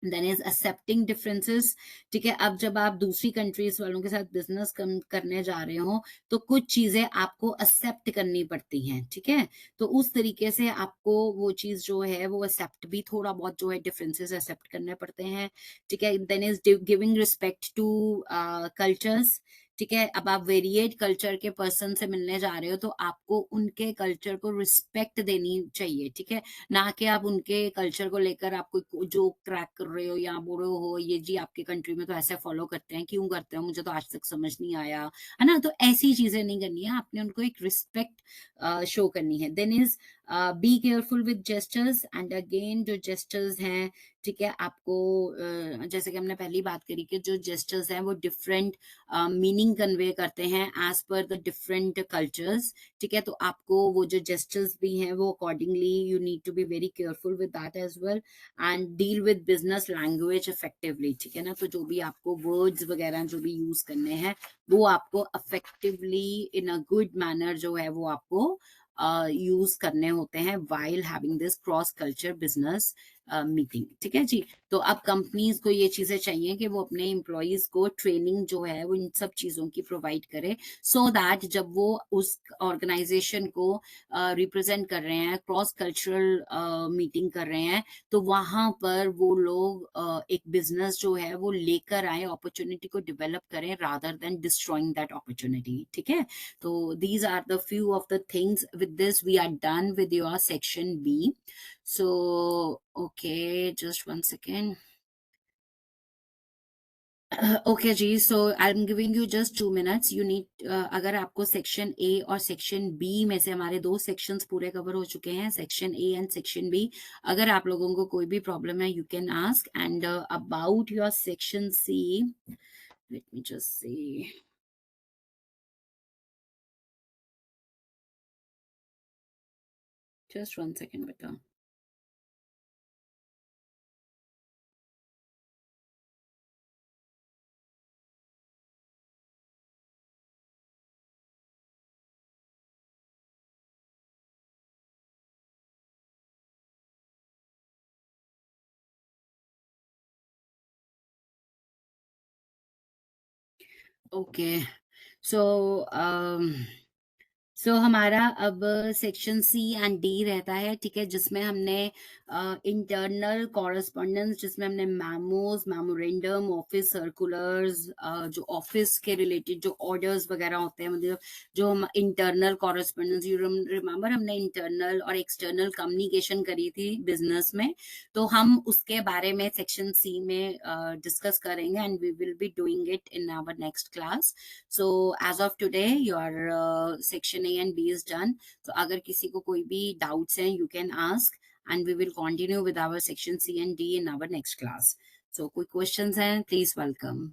देन इज एक्सेप्टिंग डिफरेंसेस, ठीक है। अब जब आप दूसरी कंट्रीज वालों के साथ बिजनेस करने जा रहे हो तो कुछ चीजें आपको एक्सेप्ट करनी पड़ती हैं, ठीक है। तो उस तरीके से आपको वो चीज जो है वो एक्सेप्ट भी, थोड़ा बहुत जो है डिफरेंसेस एक्सेप्ट करने पड़ते हैं, ठीक है। Then is giving respect to cultures, ठीक है। अब आप वेरिएट कल्चर के पर्सन से मिलने जा रहे हो तो आपको उनके कल्चर को रिस्पेक्ट देनी चाहिए, ठीक है। ना कि आप उनके कल्चर को लेकर आप कोई जो क्रैक कर रहे हो या बोल रहे हो ये जी आपके कंट्री में तो ऐसे फॉलो करते हैं, क्यों करते हो, मुझे तो आज तक समझ नहीं आया, है ना। तो ऐसी चीजें नहीं करनी है, आपने उनको एक रिस्पेक्ट शो करनी है। Then is be careful with gestures, and again जो जेस्टर्स हैं, ठीक है, आपको जैसे कि हमने पहली बात करी कि जो जेस्टर्स हैं वो डिफरेंट मीनिंग कन्वे करते हैं as per the different cultures, ठीक है। तो आपको वो जो जेस्टर्स भी हैं वो accordingly you need to be very careful with that as well, and deal with business language effectively, ठीक है ना। तो जो भी आपको वर्ड्स वगैरह जो भी यूज करने हैं वो आपको effectively in a good manner जो है वो आपको यूज करने होते हैं while having this cross culture business meeting, ठीक है जी। तो अब कंपनीज को ये चीजें चाहिए कि वो अपने एम्प्लॉयज को ट्रेनिंग जो है वो इन सब चीजों की प्रोवाइड करे, सो दैट जब वो उस ऑर्गेनाइजेशन को रिप्रेजेंट कर रहे हैं, क्रॉस कल्चरल मीटिंग कर रहे हैं, तो वहां पर वो लोग एक बिजनेस जो है वो लेकर आए, अपॉर्चुनिटी को डेवलप करें rather than destroying that opportunity, ठीक है। तो these are the few of the things. With this we are done with your section B. So okay, just one second. Okay जी, so I am giving you just 2 minutes. You need, अगर आपको section A और section B में से, हमारे 2 sections पूरे cover हो चुके हैं, section A and section B, अगर आप लोगों को कोई भी प्रॉब्लम है you can ask, and about your section C, let me just see, just 1 second बेटा। ओके। सो हमारा अब सेक्शन सी एंड डी रहता है, ठीक है, जिसमें हमने इंटरनल कॉरेस्पॉन्डेंस, जिसमें हमने मेमोज, मेमोरेंडम, ऑफिस सर्कुलर्स, जो ऑफिस के रिलेटेड जो ऑर्डर्स वगैरह होते हैं, मतलब जो हम इंटरनल कॉरेस्पॉन्डेंस, यू रिमेम्बर हमने इंटरनल और एक्सटर्नल कम्युनिकेशन करी थी बिजनेस में, तो हम उसके बारे में सेक्शन सी में डिस्कस करेंगे and we will be doing it in our next class. So as of today your section A and B is done. तो अगर किसी को कोई भी डाउट्स हैं, you can ask and we will continue with our section C and D in our next class. So कोई questions हैं, please welcome.